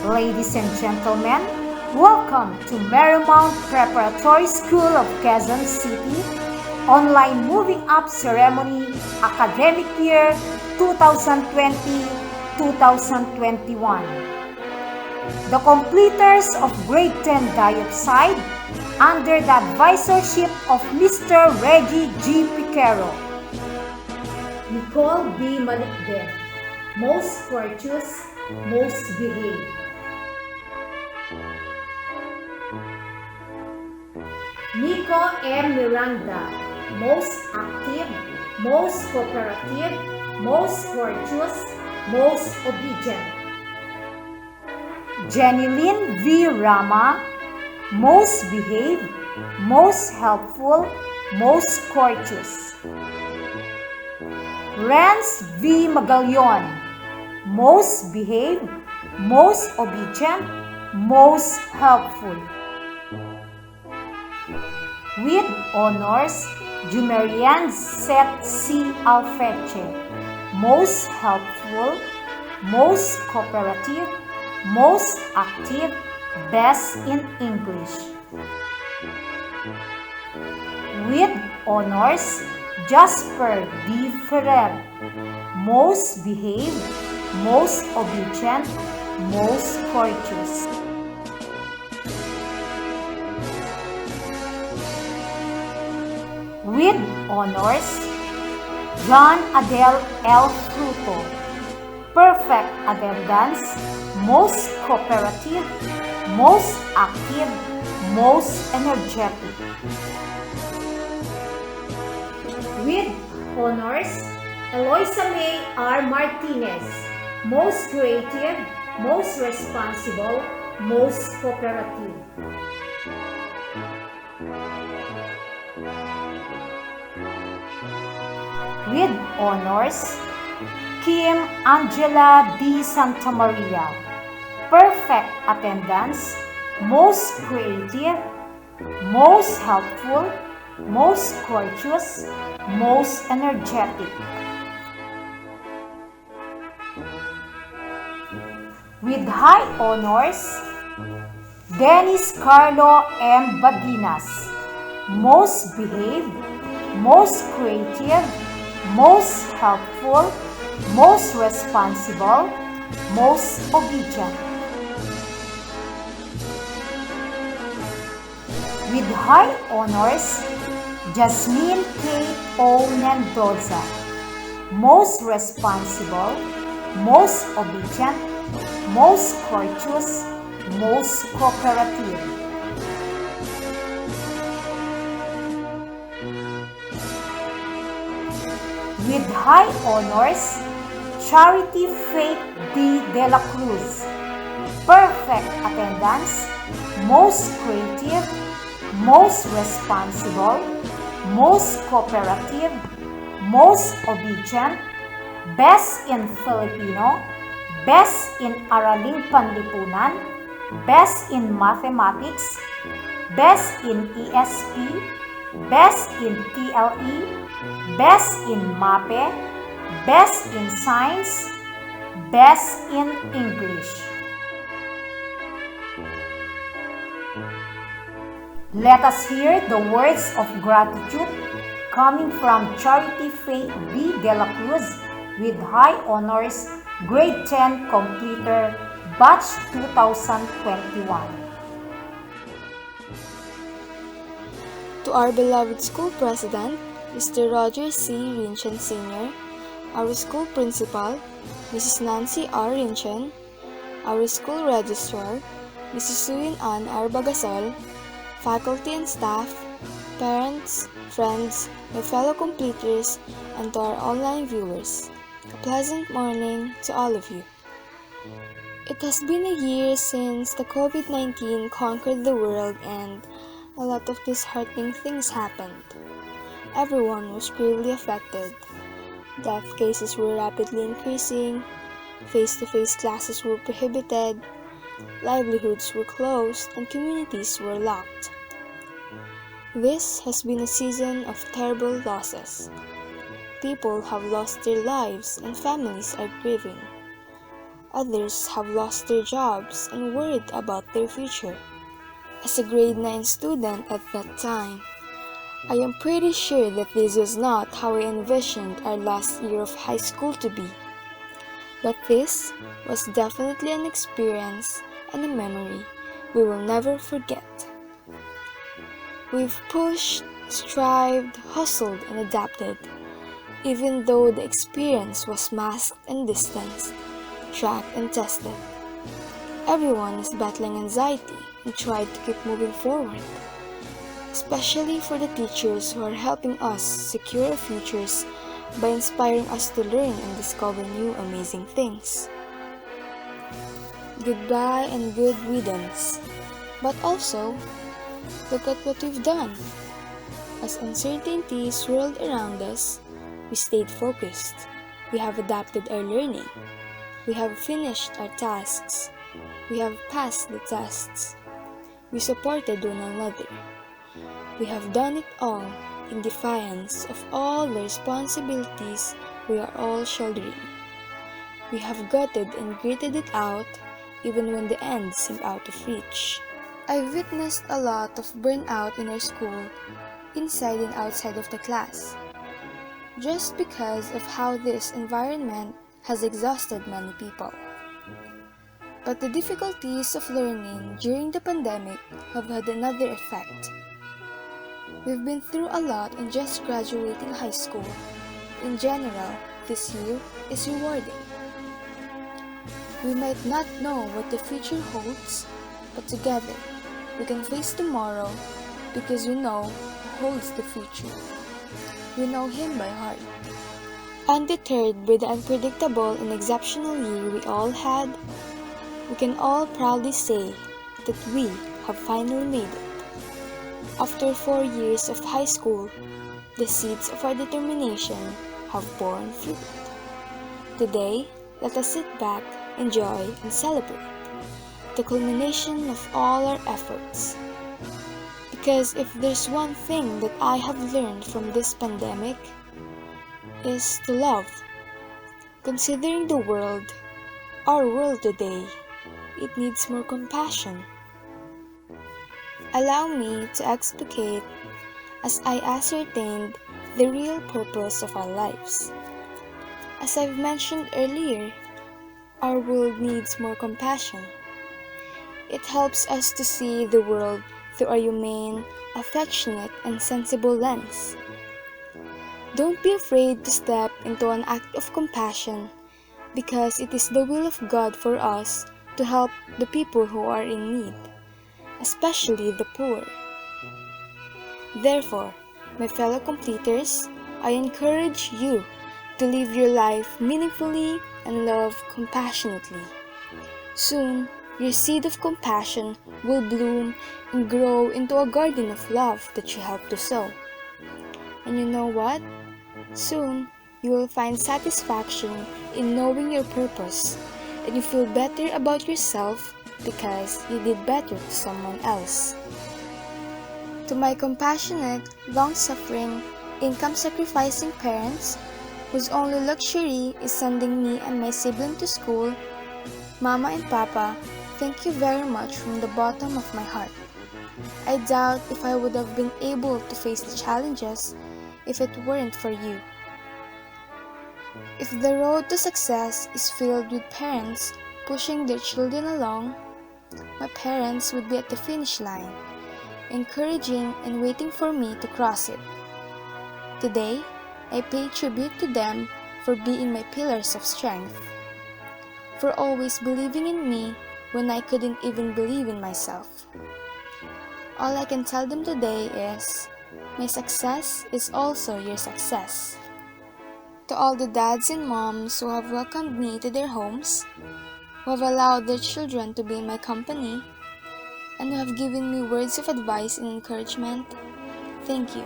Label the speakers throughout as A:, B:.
A: Ladies and gentlemen, welcome to Marymount Preparatory School of Quezon City Online Moving Up Ceremony Academic Year 2020-2021. The completers of Grade 10 Dioxide under the advisorship of Mr. Reggie G. Piquero. Nicole B. Malikden, most courteous, most behaved. Nico M. Miranda, most active, most cooperative, most courteous, most obedient. Jenny Lynn V. Rama, most behaved, most helpful, most courteous. Renz V. Magallaon, most behaved, most obedient, most helpful. With honors, Jumerian Set C. Alfeche, most helpful, most cooperative, most active, best in English. With honors, Jasper D. Ferrer, most behaved, most obedient, most courteous. With honors, John Adele L. Fruto, perfect attendance, most cooperative, most active, most energetic. With honors, Eloisa May R. Martinez, most creative, most responsible, most cooperative. With honors, Kim Angela D. Santa Maria, perfect attendance, most creative, most helpful, most courteous, most energetic. With high honors, Dennis Carlo M. Badinas, most behaved, most creative, most helpful, most responsible, most obedient. With high honors, Jasmine K. O. Mendoza, most responsible, most obedient, most courteous, most cooperative. With high honors, Charity Faith D. De La Cruz, perfect attendance, most creative, most responsible, most cooperative, most obedient, best in Filipino, best in Araling Panlipunan, best in mathematics, best in ESP, best in TLE, best in MAPE, best in science, best in English. Let us hear the words of gratitude coming from Charity Faith D. De La Cruz with high honors, Grade 10 completer, Batch 2021.
B: To our beloved school president, Mr. Roger C. Rinchen Sr., our school principal, Mrs. Nancy R. Rinchen, our school registrar, Mrs. Suyin Ann R. Bagasol, faculty and staff, parents, friends, my fellow completers, and to our online viewers, a pleasant morning to all of you. It has been a year since the COVID-19 conquered the world and a lot of disheartening things happened. Everyone was gravely affected. Death cases were rapidly increasing, face-to-face classes were prohibited, livelihoods were closed, and communities were locked. This has been a season of terrible losses. People have lost their lives and families are grieving. Others have lost their jobs and worried about their future. As a grade 9 student at that time, I am pretty sure that this was not how I envisioned our last year of high school to be. But this was definitely an experience and a memory we will never forget. We've pushed, strived, hustled, and adapted, even though the experience was masked and distanced, tracked and tested. Everyone is battling anxiety and tried to keep moving forward, especially for the teachers who are helping us secure our futures by inspiring us to learn and discover new amazing things. Goodbye and good riddance. But also, look at what we've done. As uncertainty swirled around us, we stayed focused. We have adapted our learning. We have finished our tasks. We have passed the tests. We supported one another. We have done it all in defiance of all the responsibilities we are all shouldering. We have gutted and gritted it out even when the end seemed out of reach. I've witnessed a lot of burnout in our school, inside and outside of the class, just because of how this environment has exhausted many people. But the difficulties of learning during the pandemic have had another effect. We've been through a lot in just graduating high school. In general, this year is rewarding. We might not know what the future holds, but together we can face tomorrow because we know who holds the future. We know him by heart. Undeterred by the unpredictable and exceptional year we all had, we can all proudly say that we have finally made it. After 4 years of high school, the seeds of our determination have borne fruit. Today, let us sit back, enjoy, and celebrate the culmination of all our efforts. Because if there's one thing that I have learned from this pandemic, is to love. Considering the world, our world today, it needs more compassion. Allow me to explicate as I ascertained the real purpose of our lives. As I've mentioned earlier, our world needs more compassion. It helps us to see the world through a humane, affectionate, and sensible lens. Don't be afraid to step into an act of compassion because it is the will of God for us to help the people who are in need, especially the poor. Therefore, my fellow completers, I encourage you to live your life meaningfully and love compassionately. Soon, your seed of compassion will bloom and grow into a garden of love that you help to sow. And you know what? Soon, you will find satisfaction in knowing your purpose, and you feel better about yourself because you did better to someone else. To my compassionate, long-suffering, income-sacrificing parents, whose only luxury is sending me and my sibling to school, Mama and Papa, thank you very much from the bottom of my heart. I doubt if I would have been able to face the challenges if it weren't for you. If the road to success is filled with parents pushing their children along, my parents would be at the finish line, encouraging and waiting for me to cross it. Today, I pay tribute to them for being my pillars of strength, for always believing in me when I couldn't even believe in myself. All I can tell them today is, my success is also your success. To all the dads and moms who have welcomed me to their homes, who have allowed their children to be in my company, and who have given me words of advice and encouragement, thank you.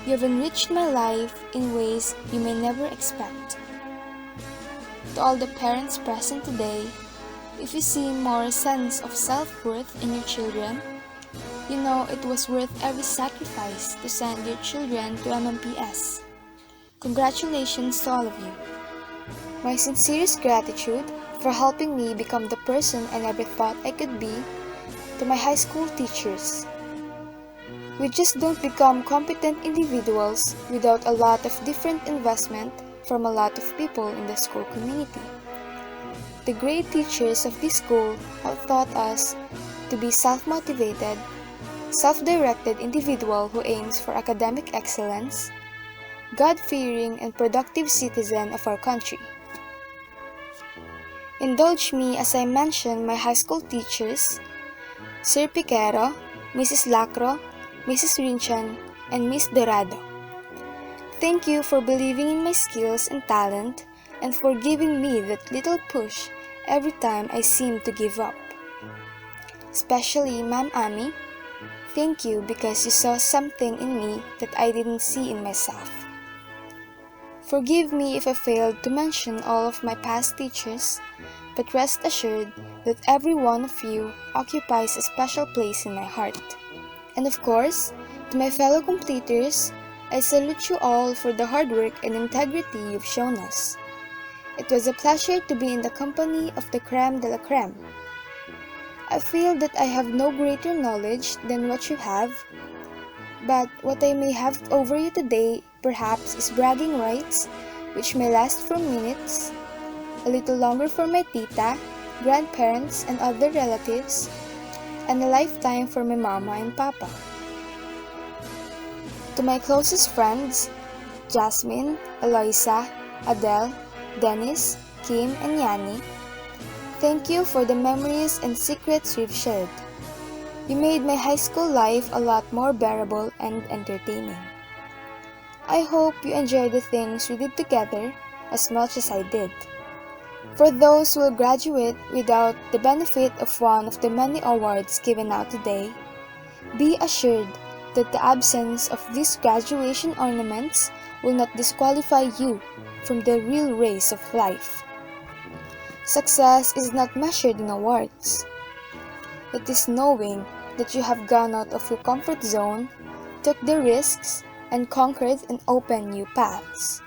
B: You have enriched my life in ways you may never expect. To all the parents present today, if you see more sense of self-worth in your children, you know it was worth every sacrifice to send your children to Mmps. Congratulations to all of you. My sincerest gratitude for helping me become the person I never thought I could be to my high school teachers. We just don't become competent individuals without a lot of different investment from a lot of people in the school community. The great teachers of this school have taught us to be self-motivated, self-directed individual who aims for academic excellence, God-fearing and productive citizen of our country. Indulge me as I mention my high school teachers, Sir Piquero, Mrs. Lacro, Mrs. Rinchan, and Miss Dorado. Thank you for believing in my skills and talent and for giving me that little push every time I seem to give up. Especially Ma'am Ami, thank you because you saw something in me that I didn't see in myself. Forgive me if I failed to mention all of my past teachers, but rest assured that every one of you occupies a special place in my heart. And of course, to my fellow completers, I salute you all for the hard work and integrity you've shown us. It was a pleasure to be in the company of the crème de la crème. I feel that I have no greater knowledge than what you have, but what I may have over you today perhaps is bragging rights, which may last for minutes, a little longer for my tita, grandparents, and other relatives, and a lifetime for my mama and papa. To my closest friends, Jasmine, Eloisa, Adele, Dennis, Kim, and Yanni, thank you for the memories and secrets we've shared. You made my high school life a lot more bearable and entertaining. I hope you enjoyed the things we did together as much as I did. For those who will graduate without the benefit of one of the many awards given out today, be assured that the absence of these graduation ornaments will not disqualify you from the real race of life. Success is not measured in awards. It is knowing that you have gone out of your comfort zone, took the risks, and conquered and opened new paths.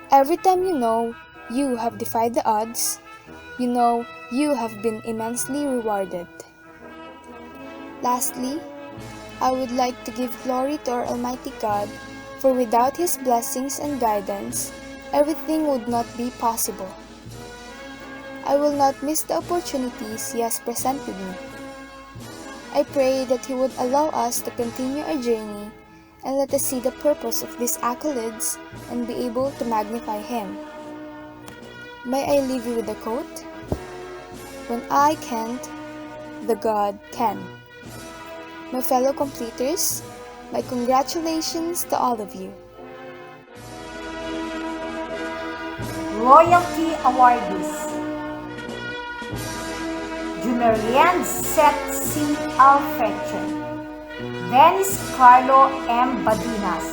B: Every time you know you have defied the odds, you know you have been immensely rewarded. Lastly, I would like to give glory to our Almighty God, for without His blessings and guidance, everything would not be possible. I will not miss the opportunities He has presented me. I pray that He would allow us to continue our journey and let us see the purpose of these accolades and be able to magnify Him. May I leave you with a quote? When I can't, the God can. My fellow completers, my congratulations to all of you.
A: Royalty awardees: Jumerlian Set C. Alfreche, Dennis Carlo M. Badinas,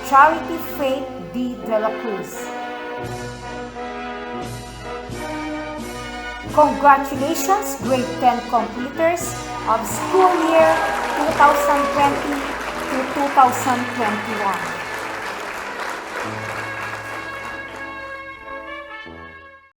A: Charity Faith D. De La Cruz. Congratulations, grade 10 completers of school year 2020 to 2021.